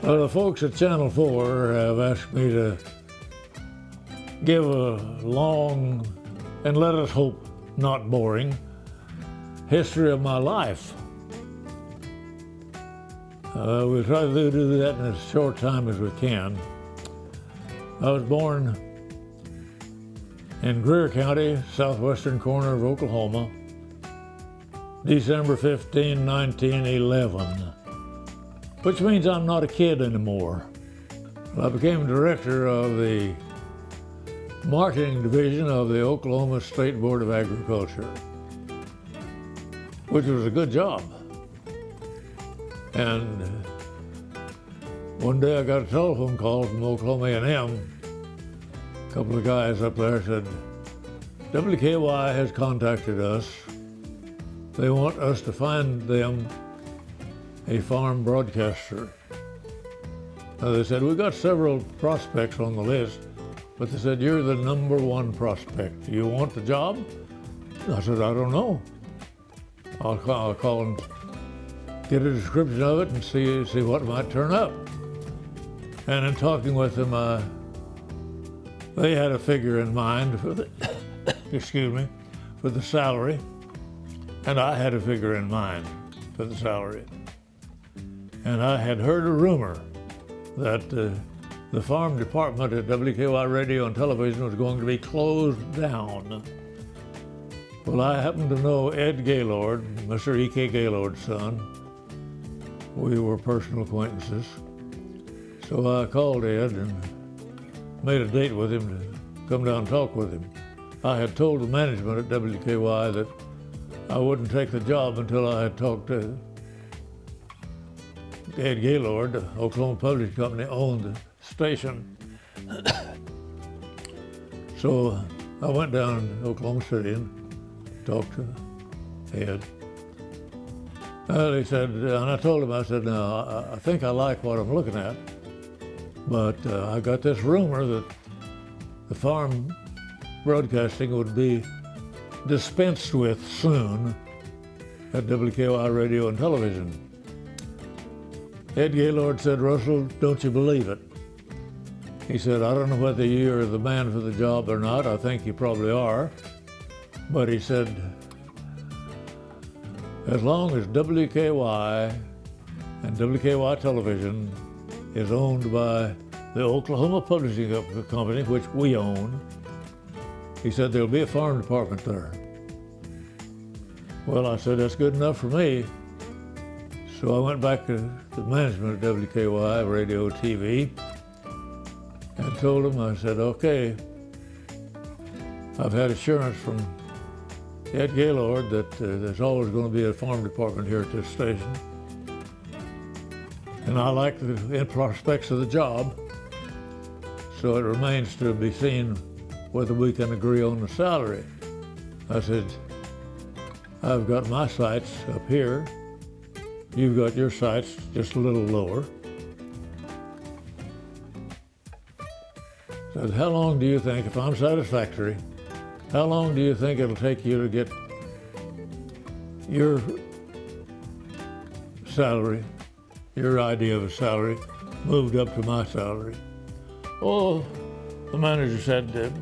Well, the folks at Channel 4 have asked me to give a long, and let us hope not boring, history of my life. We'll try to do that in as short time as we can. I was born in Greer County, southwestern corner of Oklahoma, December 15, 1911. Which means I'm not a kid anymore. I became director of the marketing division of the Oklahoma State Board of Agriculture, which was a good job. And one day I got a telephone call from Oklahoma A&M. A couple of guys up there said, WKY has contacted us. They want us to find them a farm broadcaster. Now they said, we've got several prospects on the list, but they said, you're the number one prospect. Do you want the job? I said, I don't know. I'll call and get a description of it and see what might turn up. And in talking with them, they had a figure in mind for the, for the salary, and I had a figure in mind for the salary. And I had heard a rumor that the farm department at WKY Radio and Television was going to be closed down. Well, I happened to know Ed Gaylord, Mr. E.K. Gaylord's son. We were personal acquaintances. So I called Ed and made a date with him to come down and talk with him. I had told the management at WKY that I wouldn't take the job until I had talked to Ed Gaylord. The Oklahoma Publishing Company owned the station. So I went down to Oklahoma City and talked to Ed. Well, he said, and I told him, I said, now, I think I like what I'm looking at, but I got this rumor that the farm broadcasting would be dispensed with soon at WKY Radio and Television. Ed Gaylord said, Russell, don't you believe it? He said, I don't know whether you're the man for the job or not. I think you probably are. But he said, as long as WKY and WKY Television is owned by the Oklahoma Publishing Company, which we own, he said, there'll be a farm department there. Well, I said, that's good enough for me. So I went back to the management of WKY Radio TV and told them, I said, okay, I've had assurance from Ed Gaylord that there's always going to be a farm department here at this station. And I like the prospects of the job, so it remains to be seen whether we can agree on the salary. I said, I've got my sights up here. You've got your sights just a little lower. Said, how long do you think, if I'm satisfactory, how long do you think it'll take you to get your salary, your idea of a salary, moved up to my salary? Oh, the manager said,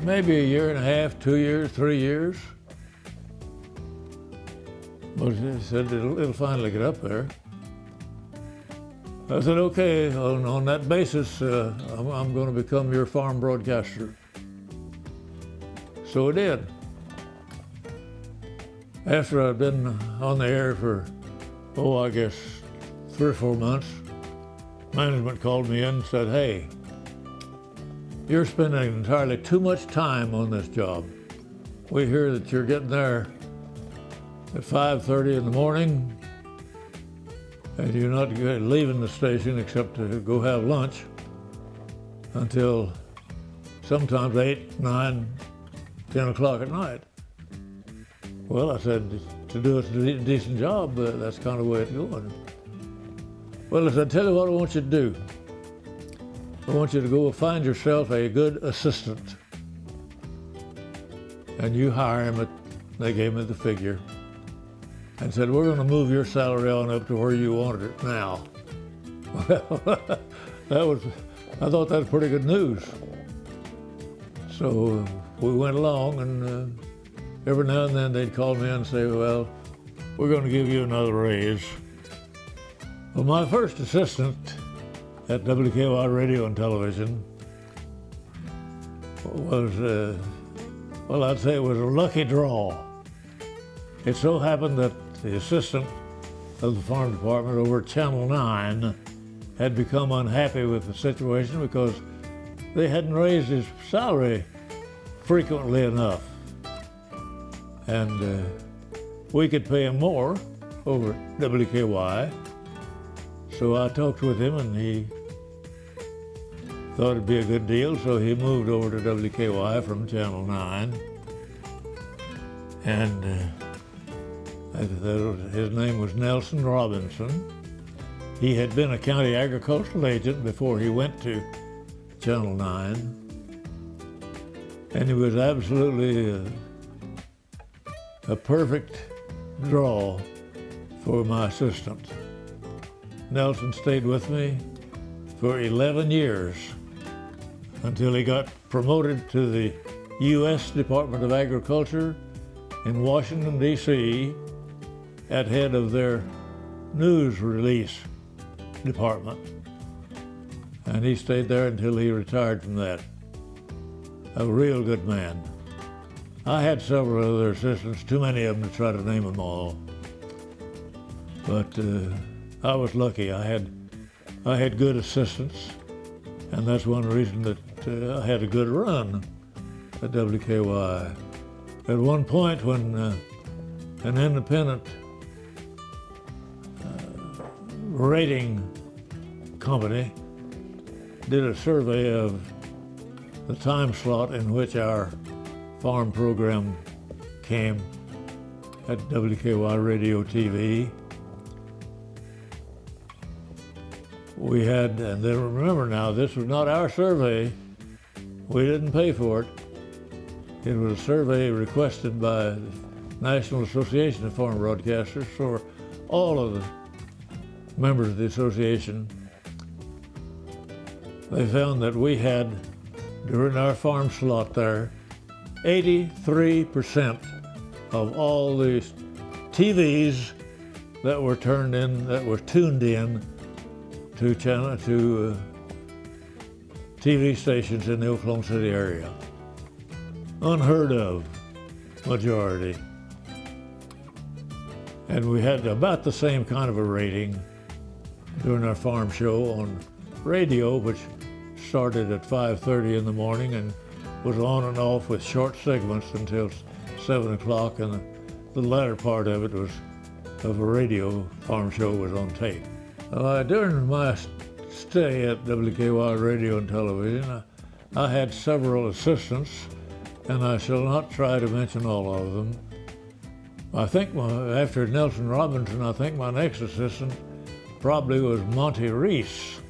maybe a year and a half, 2 years, 3 years. But he said, it'll finally get up there. I said, okay, on that basis, I'm going to become your farm broadcaster. So it did. After I'd been on the air for, I guess 3 or 4 months, management called me in and said, hey, you're spending entirely too much time on this job. We hear that you're getting there at 5:30 in the morning, and you're not leaving the station except to go have lunch until sometimes 8, 9, 10 o'clock at night. Well, I said, to do a decent job, that's kind of the way it's going. Well, I said, tell you what I want you to do. I want you to go find yourself a good assistant. And you hire him they gave me the figure, and said, we're going to move your salary on up to where you wanted it now. Well, I thought that was pretty good news. So we went along, and every now and then they'd call me and say, well, we're going to give you another raise. Well, my first assistant at WKY Radio and Television was, I'd say it was a lucky draw. It so happened that the assistant of the farm department over at Channel 9 had become unhappy with the situation because they hadn't raised his salary frequently enough. And we could pay him more over at WKY. So I talked with him, and he thought it'd be a good deal, so he moved over to WKY from Channel 9. And his name was Nelson Robinson. He had been a county agricultural agent before he went to Channel 9. And he was absolutely a perfect draw for my assistant. Nelson stayed with me for 11 years until he got promoted to the U.S. Department of Agriculture in Washington, D.C. at head of their news release department. And he stayed there until he retired from that. A real good man. I had several other assistants, too many of them to try to name them all. But I was lucky. I had good assistants, and that's one reason that I had a good run at WKY. At one point, when an independent rating company did a survey of the time slot in which our farm program came at WKY Radio TV, we had, and then remember now, this was not our survey. We didn't pay for it. It was a survey requested by the National Association of Farm Broadcasters for all of the members of the association. They found that we had, during our farm slot there, 83% of all the TVs that were tuned in to TV stations in the Oklahoma City area. Unheard of majority. And we had about the same kind of a rating during our farm show on radio, which started at 5:30 in the morning and was on and off with short segments until 7 o'clock, and the latter part of it was of a radio farm show was on tape. During my stay at WKY Radio and Television, I had several assistants, and I shall not try to mention all of them. I think after Nelson Robinson, I think my next assistant probably was Monty Reese.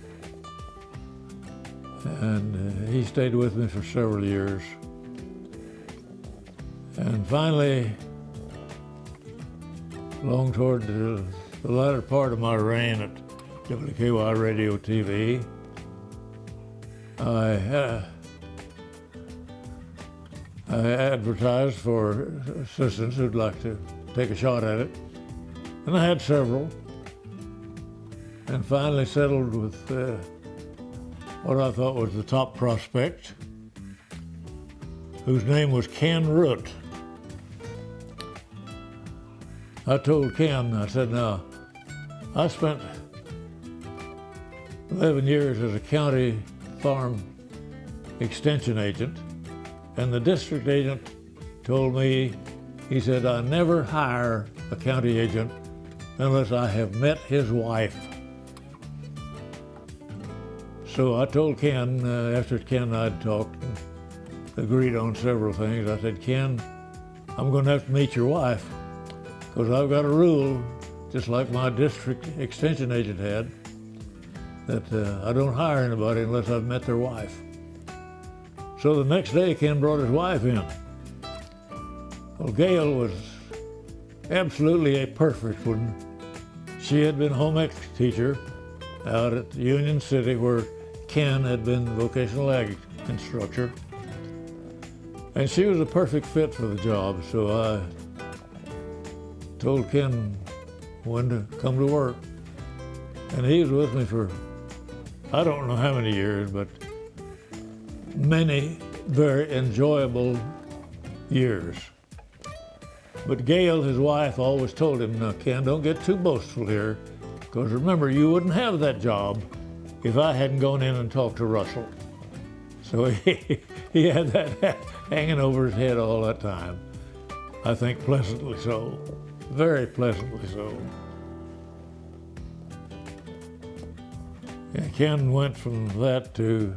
And he stayed with me for several years. And finally, along toward the latter part of my reign at WKY Radio TV, I advertised for assistants who'd like to take a shot at it. And I had several. And finally settled with what I thought was the top prospect, whose name was Ken Root. I told Ken, I said, now, I spent 11 years as a county farm extension agent, and the district agent told me, he said, I never hire a county agent unless I have met his wife. So I told Ken, after Ken and I'd talked and agreed on several things, I said, Ken, I'm going to have to meet your wife, because I've got a rule, just like my district extension agent had, that I don't hire anybody unless I've met their wife. So the next day, Ken brought his wife in. Well, Gail was absolutely a perfect one. She had been a home ec teacher out at Union City where Ken had been the vocational ag instructor. And she was a perfect fit for the job, so I told Ken when to come to work. And he was with me for, I don't know how many years, but many very enjoyable years. But Gail, his wife, always told him, "Now, Ken, don't get too boastful here, because remember, you wouldn't have that job if I hadn't gone in and talked to Russell." So he had that hanging over his head all that time. I think pleasantly so, very pleasantly so. And Ken went from that to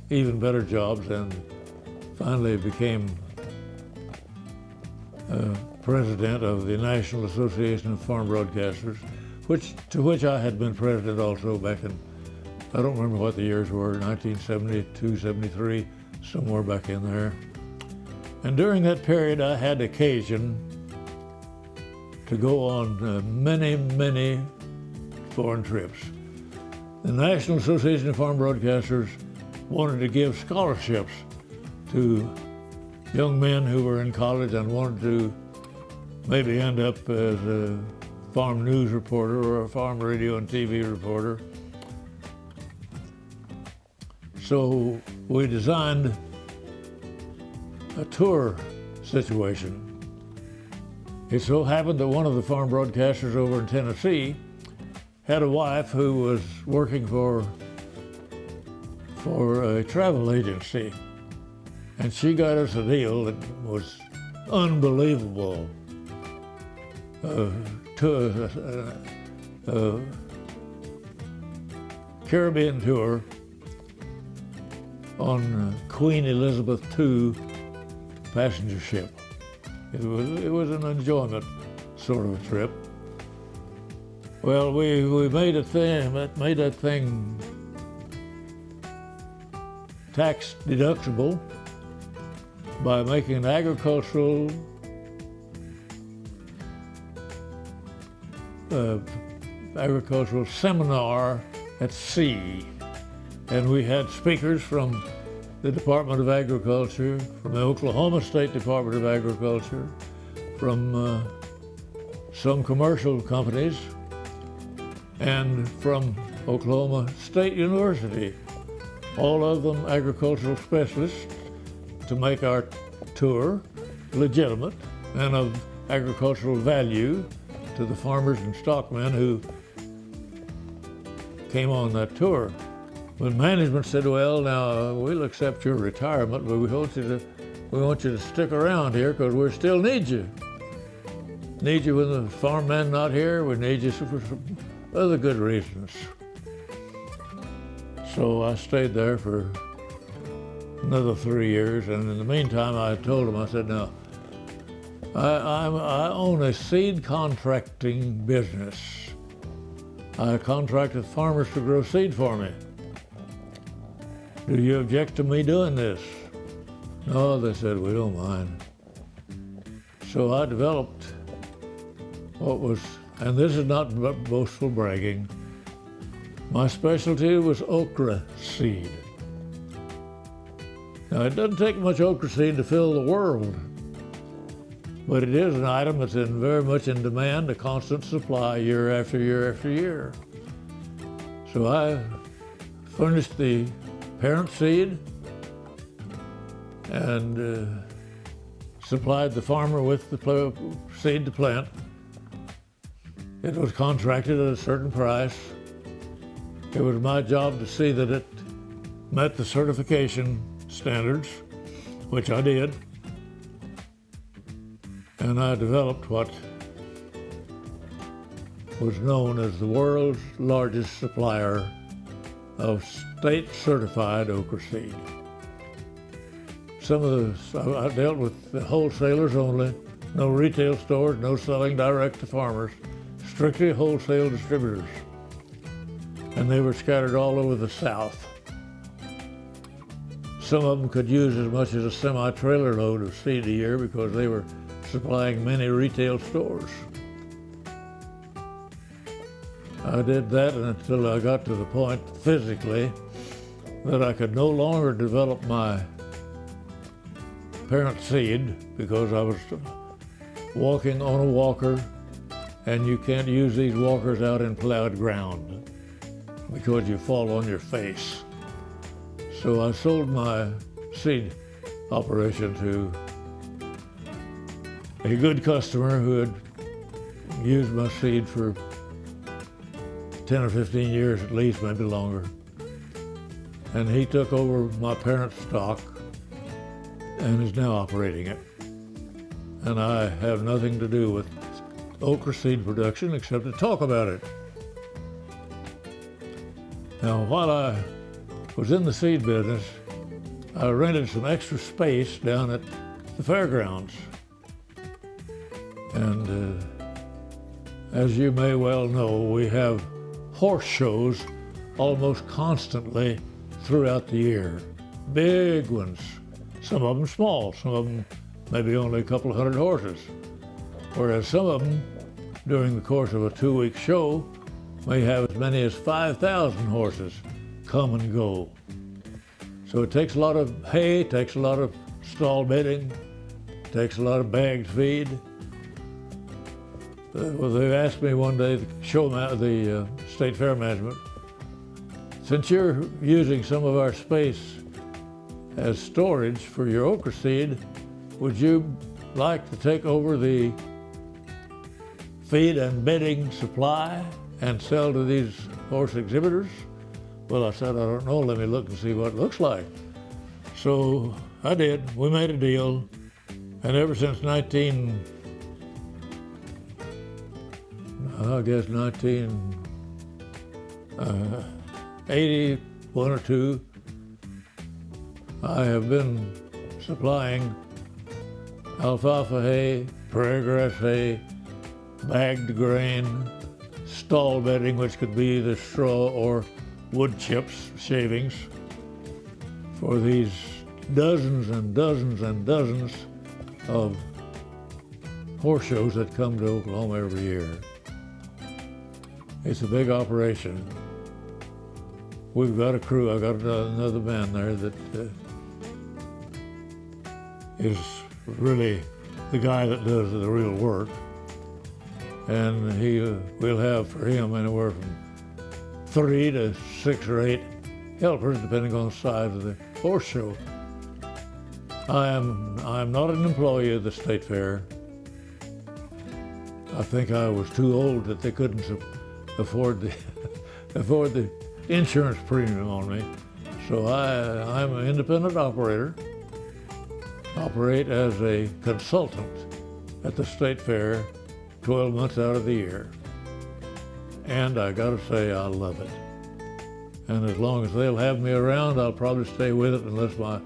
even better jobs and finally became president of the National Association of Farm Broadcasters, to which I had been president also back in, I don't remember what the years were, 1972, 73, somewhere back in there. And during that period, I had occasion to go on many, many foreign trips. The National Association of Farm Broadcasters wanted to give scholarships to young men who were in college and wanted to maybe end up as a farm news reporter or a farm radio and TV reporter. So we designed a tour situation. It so happened that one of the farm broadcasters over in Tennessee had a wife who was working for a travel agency. And she got us a deal that was unbelievable. Caribbean tour on Queen Elizabeth II passenger ship. It was an enjoyment sort of a trip. Well, we made that thing tax deductible by making an agricultural seminar at sea. And we had speakers from the Department of Agriculture, from the Oklahoma State Department of Agriculture, from some commercial companies, and from Oklahoma State University, all of them agricultural specialists, to make our tour legitimate and of agricultural value to the farmers and stockmen who came on that tour. When management said, "Well, now we'll accept your retirement, but we want you to stick around here because we still need you. Need you when the farmman not here. We need you for some other good reasons." So I stayed there for another 3 years, and in the meantime, I told him, I said, "Now, I own a seed contracting business. I contract with farmers to grow seed for me. Do you object to me doing this?" "No," they said, "we don't mind." So I developed what was, and this is not boastful bragging, my specialty was okra seed. Now, it doesn't take much okra seed to fill the world, but it is an item that's very much in demand, a constant supply year after year after year. So I furnished the parent seed and supplied the farmer with the seed to plant. It was contracted at a certain price. It was my job to see that it met the certification standards, which I did. And I developed what was known as the world's largest supplier of state-certified okra seed. I dealt with the wholesalers only, no retail stores, no selling direct to farmers, strictly wholesale distributors. And they were scattered all over the South. Some of them could use as much as a semi-trailer load of seed a year because they were supplying many retail stores. I did that until I got to the point physically that I could no longer develop my parent seed because I was walking on a walker, and you can't use these walkers out in plowed ground because you fall on your face. So I sold my seed operation to a good customer who had used my seed for 10 or 15 years at least, maybe longer. And he took over my parent stock and is now operating it. And I have nothing to do with okra seed production except to talk about it. Now, while I was in the seed business, I rented some extra space down at the fairgrounds. And as you may well know, we have horse shows almost constantly throughout the year. Big ones, some of them small, some of them maybe only a couple of hundred horses. Whereas some of them, during the course of a 2-week show, may have as many as 5,000 horses come and go. So it takes a lot of hay, takes a lot of stall bedding, takes a lot of bagged feed. Well, they asked me one day, the State Fair management, since you're using some of our space as storage for your okra seed, would you like to take over the feed and bedding supply and sell to these horse exhibitors? Well, I said, I don't know, let me look and see what it looks like. So I did, we made a deal, and ever since 1981 or 2, I have been supplying alfalfa hay, prairie grass hay, bagged grain, stall bedding, which could be either straw or wood chips, shavings, for these dozens and dozens and dozens of horse shows that come to Oklahoma every year. It's a big operation. We've got a crew. I've got another man there that is really the guy that does the real work. And we'll have for him anywhere from 3 to 6 or 8 helpers, depending on the size of the horse show. I'm not an employee of the State Fair. I think I was too old that they couldn't afford the insurance premium on me. So I'm an independent operator, operate as a consultant at the State Fair 12 months out of the year. And I gotta say, I love it. And as long as they'll have me around, I'll probably stay with it unless my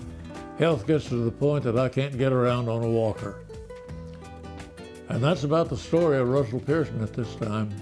health gets to the point that I can't get around on a walker. And that's about the story of Russell Pierson at this time.